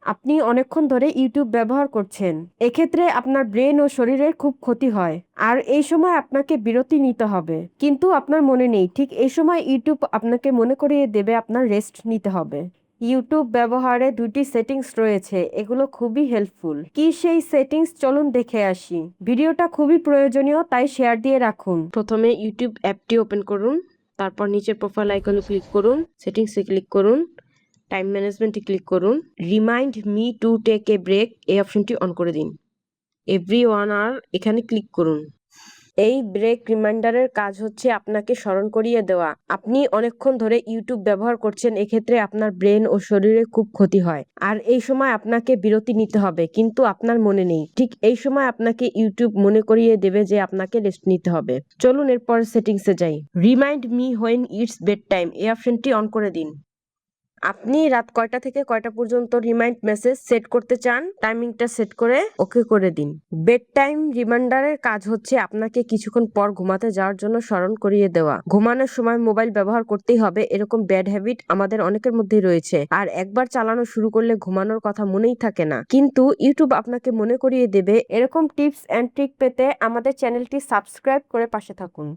আপনি অনেকক্ষণ ধরে ইউটিউব ব্যবহার করছেন। এক্ষেত্রে আপনার ব্রেন ও শরীরের খুব ক্ষতি হয়। আর এই সময় আপনাকে বিরতি নিতে হবে। কিন্তু আপনার মনে নেই, ঠিক এই সময় ইউটিউব আপনাকে মনে করিয়ে দেবে আপনার রেস্ট নিতে হবে। ইউটিউব ব্যবহারে 2টি সেটিংস রয়েছে, এগুলো খুবই হেল্পফুল। কি সেই সেটিংস, চলুন দেখে আসি। ভিডিওটা খুবই প্রয়োজনীয়, তাই শেয়ার দিয়ে রাখুন। প্রথমে ইউটিউব অ্যাপটি ওপেন করুন, তারপর নিচের প্রোফাইল আইকনে ক্লিক করুন, সেটিংসে ক্লিক করুন, টাইম ম্যানেজমেন্টে ক্লিক করুন, remind me to take a break এই অপশনটি অন করে দিন। এভরি 1 আওয়ার এখানে ক্লিক করুন। এই ব্রেক রিমাইন্ডারের কাজ হচ্ছে আপনাকে স্মরণ করিয়ে দেওয়া আপনি অনেকক্ষণ ধরে ইউটিউব ব্যবহার করছেন। এক্ষেত্রে আপনার ব্রেন ও শরীরে খুব ক্ষতি হয়, আর এই সময় আপনাকে বিরতি নিতে হবে, কিন্তু আপনার মনে নেই। ঠিক এই সময় আপনাকে ইউটিউব মনে করিয়ে দেবে যে আপনাকে রেস্ট নিতে হবে। চলুন এরপর সেটিংসে যাই। Remind me when it's bed time এই অপশনটি অন করে দিন। আপনি রাত কয়টা থেকে কয়টা পর্যন্ত রিমাইন্ড মেসেজ সেট করতে চান, টাইমিংটা সেট করে ওকে করে দিন। বেড টাইম রিমাইন্ডারের কাজ হচ্ছে আপনাকে কিছুক্ষণ পর ঘুমাতে যাওয়ার জন্য স্মরণ করিয়ে দেওয়া। ঘুমানোর সময় মোবাইল ব্যবহার করতেই হবে, এরকম ব্যাড হ্যাবিট আমাদের অনেকের মধ্যেই রয়েছে। আর একবার চালানো শুরু করলে ঘুমানোর কথা মনেই থাকে না, কিন্তু ইউটিউব আপনাকে মনে করিয়ে দেবে। এরকম টিপস এন্ড ট্রিক পেতে আমাদের চ্যানেলটি সাবস্ক্রাইব করে পাশে থাকুন।